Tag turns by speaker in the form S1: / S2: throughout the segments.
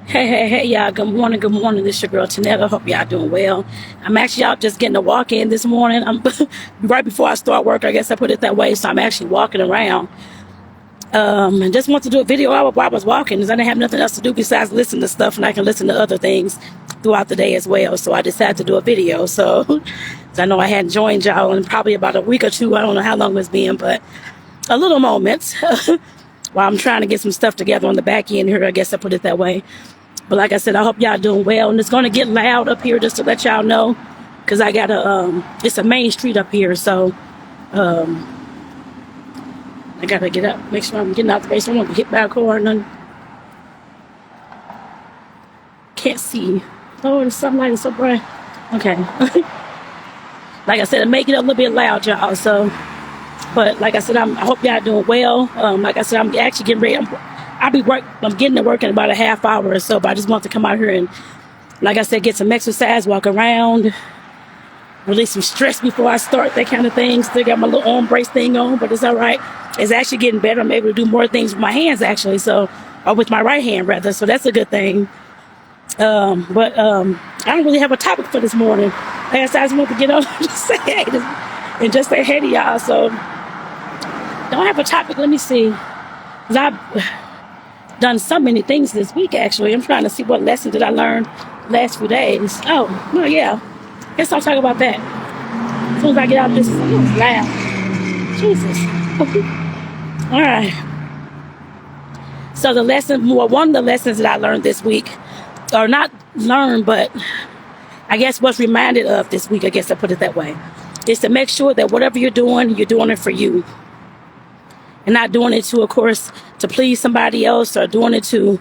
S1: Hey, y'all. Good morning. Good morning. This your girl, Tanetta. Hope y'all doing well. I'm actually out just getting a walk in this morning. I'm right before I start work. I guess I put it that way. So I'm actually walking around. And just want to do a video while I was walking because I didn't have nothing else to do besides listen to stuff, and I can listen to other things throughout the day as well. So I decided to do a video. So I know I hadn't joined y'all in probably about a week or two. I don't know how long it's been, but a little moment while I'm trying to get some stuff together on the back end here. I guess I put it that way. But like I said, I hope y'all doing well. And it's going to get loud up here just to let y'all know. Because I got it's a main street up here. So, I got to get up. Make sure I'm getting out the way. So I won't get hit by a car or nothing. Can't see. Oh, the sunlight is so bright. Okay. Like I said, it make it a little bit loud, y'all. So, but like I said, I hope y'all doing well. Like I said, I'm actually getting ready. I'm getting to work in about a half hour or so, but I just want to come out here and, like I said, get some exercise, walk around, release some stress before I start, that kind of thing. Still got my little arm brace thing on, but it's all right. It's actually getting better. I'm able to do more things with my hands, actually, or with my right hand, rather, so that's a good thing. But I don't really have a topic for this morning. Like I said, I just want to get on and just say hey, and just say hey to y'all, so don't have a topic. Let me see. 'Cause I've done so many things this week, actually. I'm trying to see what lessons did I learn last few days. Oh, well, yeah. Guess I'll talk about that. As soon as I get out of this, it's loud. Jesus. All right. So one of the lessons that I learned this week, or not learned, but I guess was reminded of this week, I guess I put it that way, is to make sure that whatever you're doing it for you. And not doing it to, of course, to please somebody else, or doing it to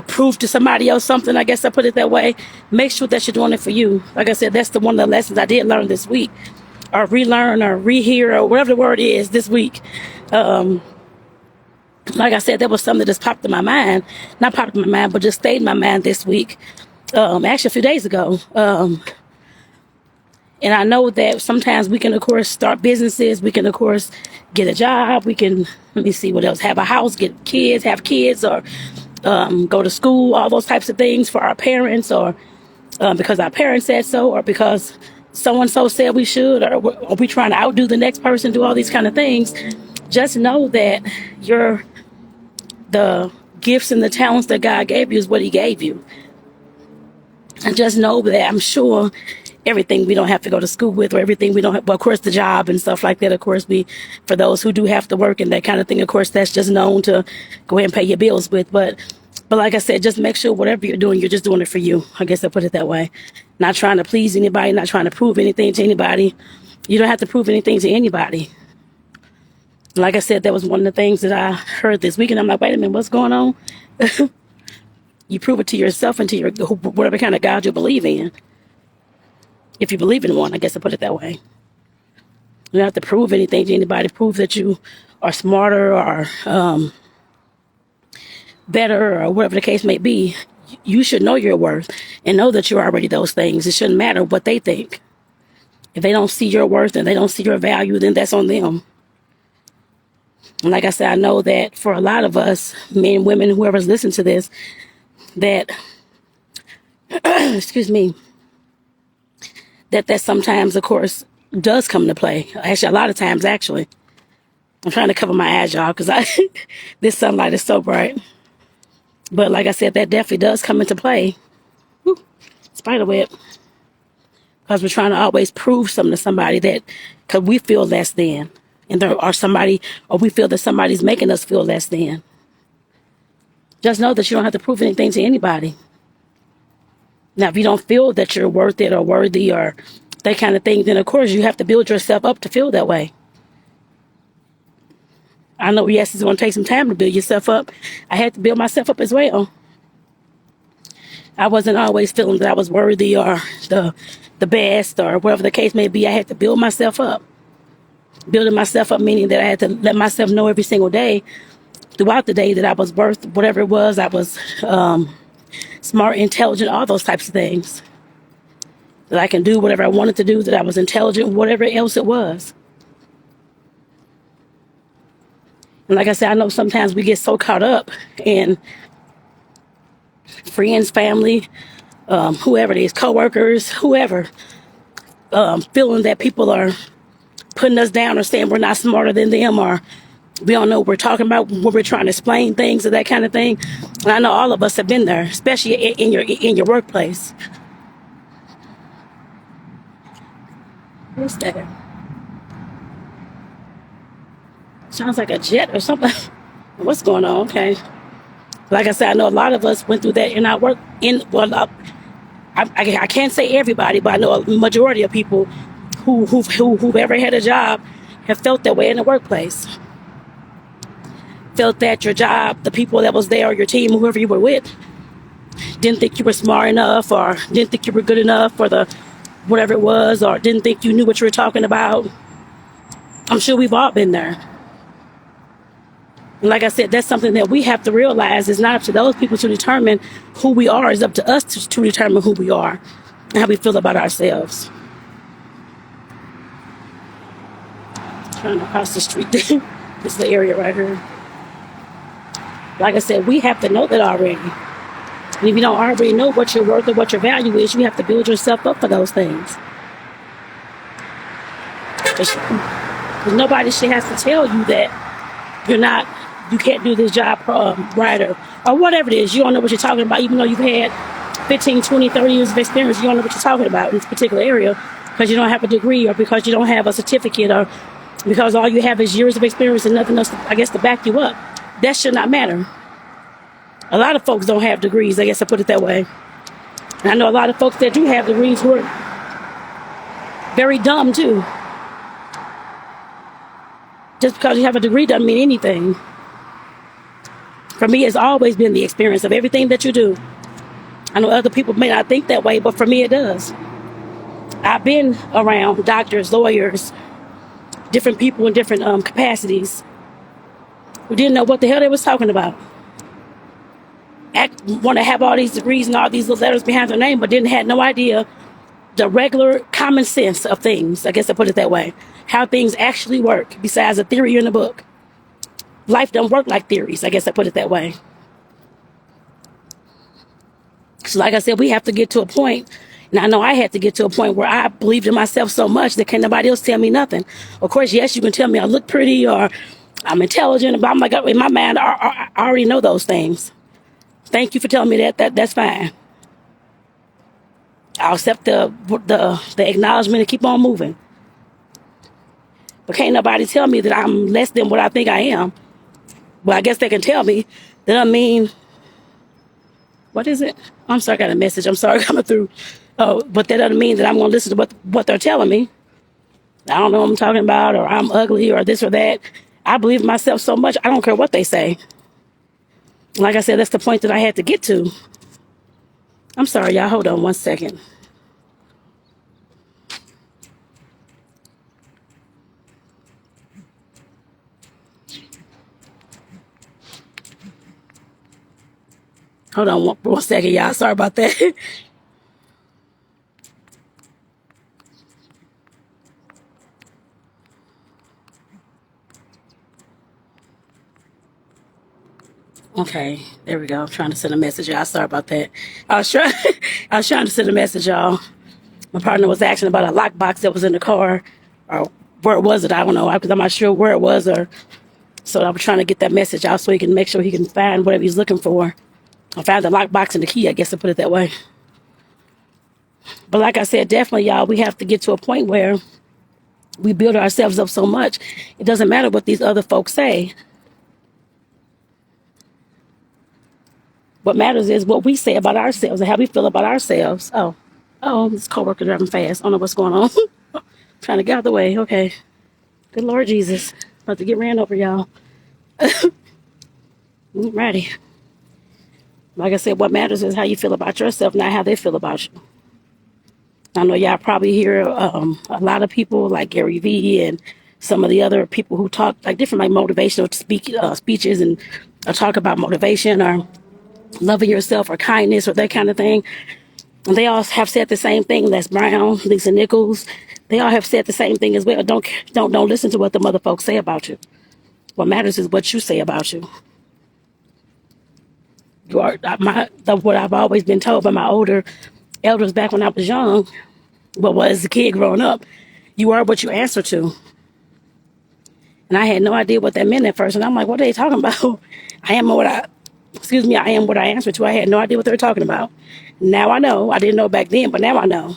S1: prove to somebody else something. I guess I put it that way. Make sure that you're doing it for you. Like I said, that's one of the lessons I did learn this week, or relearn, or rehear, or whatever the word is this week. Like I said, that was something that just popped in my mind. Not popped in my mind, but just stayed in my mind this week. Actually, a few days ago. And I know that sometimes we can, of course, start businesses. We can, of course, get a job. We can, let me see what else, have a house, have kids, or go to school, all those types of things for our parents, or because our parents said so, or because so-and-so said we should, or are we trying to outdo the next person, do all these kind of things. Just know that the gifts and the talents that God gave you is what he gave you. And just know that I'm sure everything we don't have to go to school with, or everything we don't have, well, of course, the job and stuff like that, of course, for those who do have to work and that kind of thing, of course, that's just known to go ahead and pay your bills with. But like I said, just make sure whatever you're doing, you're just doing it for you. I guess I put it that way. Not trying to please anybody, not trying to prove anything to anybody. You don't have to prove anything to anybody. Like I said, that was one of the things that I heard this week, and I'm like, wait a minute, what's going on? You prove it to yourself and to whatever kind of God you believe in. If you believe in one, I guess I put it that way. You don't have to prove anything to anybody. Prove that you are smarter, or better, or whatever the case may be. You should know your worth and know that you're already those things. It shouldn't matter what they think. If they don't see your worth and they don't see your value, then that's on them. And like I said, I know that for a lot of us, men, women, whoever's listening to this, that, excuse me, that sometimes, of course, does come into play. Actually, a lot of times, actually. I'm trying to cover my eyes, y'all, because this sunlight is so bright. But like I said, that definitely does come into play. Woo, spiderweb. Because we're trying to always prove something to somebody, because we feel less than. And or we feel that somebody's making us feel less than. Just know that you don't have to prove anything to anybody. Now, if you don't feel that you're worth it or worthy or that kind of thing, then of course you have to build yourself up to feel that way. I know, yes, it's going to take some time to build yourself up. I had to build myself up as well. I wasn't always feeling that I was worthy or the best or whatever the case may be. I had to build myself up. Building myself up meaning that I had to let myself know every single day, throughout the day, that I was worth whatever it was. I was smart, intelligent, all those types of things. That I can do whatever I wanted to do, that I was intelligent, whatever else it was. And like I said, I know sometimes we get so caught up in friends, family, whoever it is, coworkers, whoever, feeling that people are putting us down or saying we're not smarter than them, or we don't know what we're talking about when we're trying to explain things or that kind of thing. And I know all of us have been there, especially in your workplace. What's that? Sounds like a jet or something. What's going on? Okay. Like I said, I know a lot of us went through that in our work. I can't say everybody, but I know a majority of people who've ever had a job have felt that way in the workplace. Felt that your job, the people that was there, or your team, whoever you were with, didn't think you were smart enough, or didn't think you were good enough for the whatever it was, or didn't think you knew what you were talking about. I'm sure we've all been there. And like I said, that's something that we have to realize. It's not up to those people to determine who we are. It's up to us to determine who we are and how we feel about ourselves. Trying to cross the street. This is the area right here. Like I said, we have to know that already. And if you don't already know what your worth or what your value is, you have to build yourself up for those things. Because nobody should have to tell you that you can't do this job right, or whatever it is. You don't know what you're talking about, even though you've had 15, 20, 30 years of experience. You don't know what you're talking about in this particular area because you don't have a degree, or because you don't have a certificate, or because all you have is years of experience and nothing else, to back you up. That should not matter. A lot of folks don't have degrees, I guess I put it that way. And I know a lot of folks that do have degrees who are very dumb too. Just because you have a degree doesn't mean anything. For me, it's always been the experience of everything that you do. I know other people may not think that way, but for me it does. I've been around doctors, lawyers, different people in different capacities who didn't know what the hell they was talking about. Want to have all these degrees and all these little letters behind their name, but didn't have no idea the regular common sense of things, I guess I put it that way. How things actually work, besides a theory in a book. Life don't work like theories, I guess I put it that way. So like I said, we have to get to a point, and I know I had to get to a point where I believed in myself so much that can't nobody else tell me nothing. Of course, yes, you can tell me I look pretty or I'm intelligent, but I'm like, in my mind, I already know those things. Thank you for telling me that. That's fine. I'll accept the acknowledgement and keep on moving. But can't nobody tell me that I'm less than what I think I am. Well, I guess they can tell me. That doesn't mean, what is it? I'm sorry, I got a message. I'm sorry coming through. Oh, but that doesn't mean that I'm going to listen to what they're telling me. I don't know what I'm talking about, or I'm ugly, or this or that. I believe in myself so much, I don't care what they say. Like I said, that's the point that I had to get to. I'm sorry, y'all. Hold on one second. Hold on one second, y'all. Sorry about that. Okay, there we go. I'm trying to send a message, y'all. Sorry about that. I was trying to send a message, y'all. My partner was asking about a lockbox that was in the car, or where was it? I don't know, because I'm not sure where it was, or so I was trying to get that message out so he can make sure he can find whatever he's looking for. I found the lockbox and the key, I guess I put it that way. But like I said, definitely, y'all, we have to get to a point where we build ourselves up so much, it doesn't matter what these other folks say. What matters is what we say about ourselves and how we feel about ourselves. Oh, this coworker driving fast. I don't know what's going on. Trying to get out of the way. Okay. Good Lord Jesus. About to get ran over, y'all. Ready. Like I said, what matters is how you feel about yourself, not how they feel about you. I know y'all probably hear a lot of people like Gary Vee and some of the other people who talk like different like motivational speeches and talk about motivation or loving yourself or kindness or that kind of thing. And they all have said the same thing. Les Brown, Lisa Nichols, they all have said the same thing as well. Don't listen to what the mother folks say about you. What matters is what you say about you. You are what I've always been told by my older elders back when I was young, but as a kid growing up, you are what you answer to. And I had no idea what that meant at first. And I'm like, what are they talking about? I am what I answer to. I had no idea what they were talking about. Now I know. I didn't know back then, but now I know.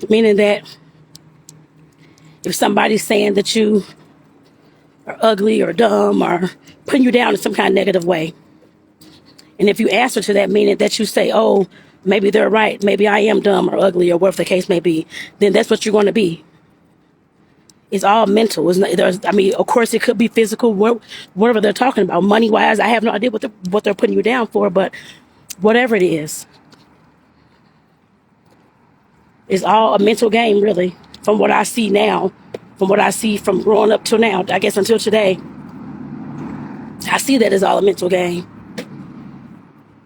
S1: Meaning that if somebody's saying that you are ugly or dumb or putting you down in some kind of negative way, and if you answer to that, meaning that you say, oh, maybe they're right, maybe I am dumb or ugly or whatever the case may be, then that's what you're going to be. It's all mental. It's not, of course, it could be physical, whatever they're talking about. Money-wise, I have no idea what they're putting you down for, but whatever it is, it's all a mental game, really, from what I see now, from what I see from growing up till now, I guess until today. I see that as all a mental game.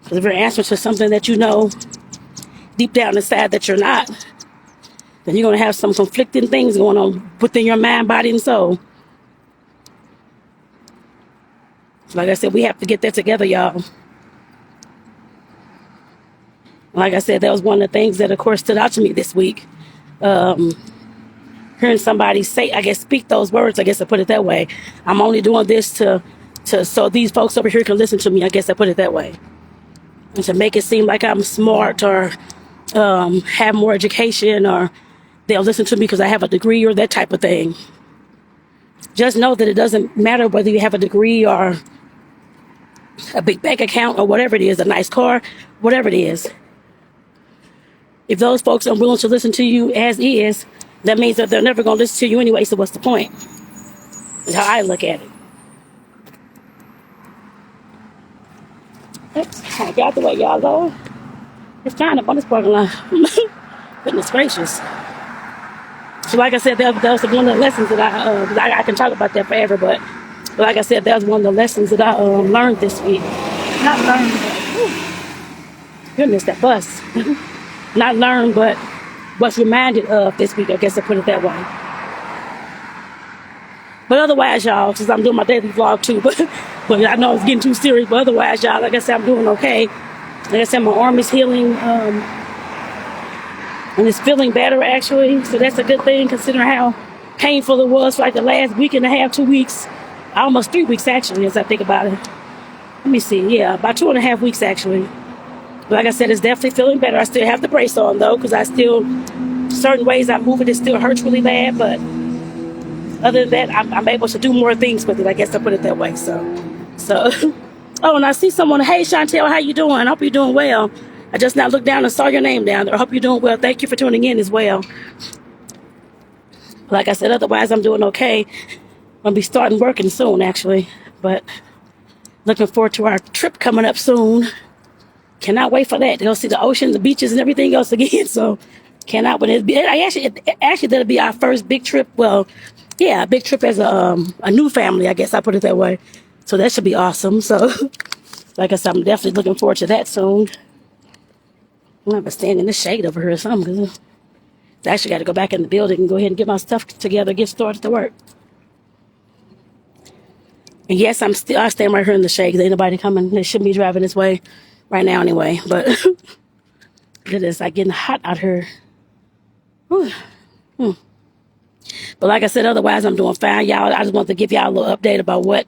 S1: Because if you're answering to something that you know deep down inside that you're not, then you're going to have some conflicting things going on within your mind, body, and soul. Like I said, we have to get that together, y'all. Like I said, that was one of the things that, of course, stood out to me this week. Hearing somebody say, I guess, speak those words, I guess I put it that way. I'm only doing this to so these folks over here can listen to me, I guess I put it that way. And to make it seem like I'm smart or have more education, or they'll listen to me because I have a degree or that type of thing. Just know that it doesn't matter whether you have a degree or a big bank account or whatever it is, a nice car, whatever it is. If those folks are willing to listen to you as is, that means that they're never going to listen to you anyway, so what's the point? That's how I look at it. Oops, I got out the way, y'all, Lord. It's kind of on this parking lot. Goodness gracious. So like I said, that was one of the lessons that I can talk about that forever, but like I said, that was one of the lessons that I learned this week. Not learned, but goodness, that bus. Not learned, but was reminded of this week, I guess I put it that way. But otherwise, y'all, since I'm doing my daily vlog too, but I know it's getting too serious, but otherwise, y'all, like I said, I'm doing okay. Like I said, my arm is healing, and it's feeling better, actually. So that's a good thing, considering how painful it was for like the last week and a half, 2 weeks. Almost 3 weeks, actually, as I think about it. Let me see. Yeah, about 2.5 weeks, actually. But like I said, it's definitely feeling better. I still have the brace on, though, because certain ways I move it still hurts really bad. But other than that, I'm able to do more things with it. I guess I put it that way. So. Oh, and I see someone. Hey, Chantel, how you doing? I hope you're doing well. I just now looked down and saw your name down there. I hope you're doing well. Thank you for tuning in as well. Like I said, otherwise, I'm doing okay. I'll be starting working soon, actually. But looking forward to our trip coming up soon. Cannot wait for that. To go see the ocean, the beaches, and everything else again. So cannot wait. Actually, that'll be our first big trip. Well, yeah, a big trip as a new family, I guess I put it that way. So that should be awesome. So, like I said, I'm definitely looking forward to that soon. I'm going to stand in the shade over here or something, because I actually got to go back in the building and go ahead and get my stuff together, get started to work. And yes, I stand right here in the shade because ain't nobody coming. They shouldn't be driving this way right now anyway. But it is like getting hot out here. But like I said, otherwise I'm doing fine, y'all. I just want to give y'all a little update about what,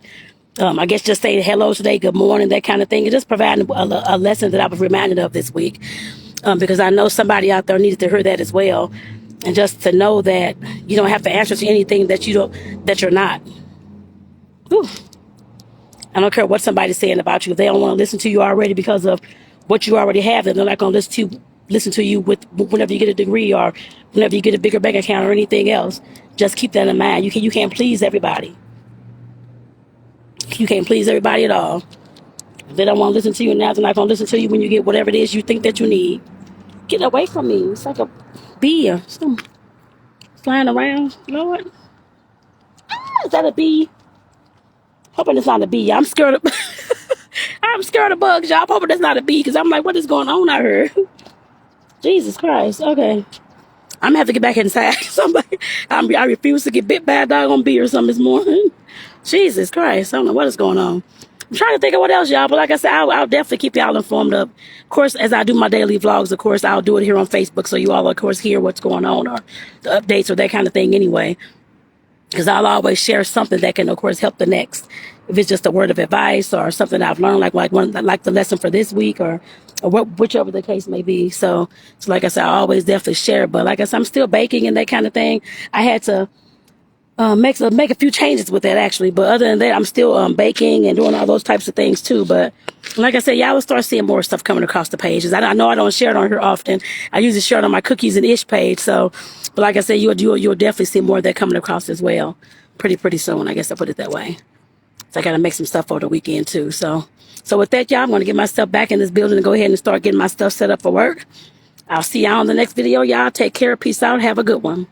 S1: I guess just say hello today, good morning, that kind of thing. And just providing a lesson that I was reminded of this week. Because I know somebody out there needed to hear that as well. And just to know that you don't have to answer to anything that you're not. Whew. I don't care what somebody's saying about you. If they don't want to listen to you already because of what you already have, then they're not going to listen to you whenever you get a degree or whenever you get a bigger bank account or anything else. Just keep that in mind. You can't please everybody. You can't please everybody at all. If they don't want to listen to you now, they're not going to listen to you when you get whatever it is you think that you need. Get away from me. It's like a bee or something flying around. Lord. Is that a bee? Hoping it's not a bee. I'm scared of I'm scared of bugs, y'all. I'm hoping it's not a bee because I'm like, what is going on out here? Jesus Christ. Okay. I'm gonna have to get back inside. I refuse to get bit by a doggone bee or something this morning. Jesus Christ. I don't know what is going on. I'm trying to think of what else, y'all. But like I said, I'll definitely keep y'all informed of course, as I do my daily vlogs, of course, I'll do it here on Facebook. So you all, of course, hear what's going on or the updates or that kind of thing anyway. Because I'll always share something that can, of course, help the next. If it's just a word of advice or something I've learned, like the lesson for this week or whichever the case may be. So like I said, I always definitely share. But like I said, I'm still baking and that kind of thing. I had to make a few changes with that actually, but other than that, I'm still baking and doing all those types of things too. But like I said, y'all will start seeing more stuff coming across the pages. I know I don't share it on here often. I usually share it on my Cookies and Ish page. So, but like I said, you'll definitely see more of that coming across as well, pretty soon. I guess I put it that way. So I got to make some stuff for the weekend too. So with that, y'all, I'm going to get myself back in this building and go ahead and start getting my stuff set up for work. I'll see y'all on the next video. Y'all take care. Peace out. Have a good one.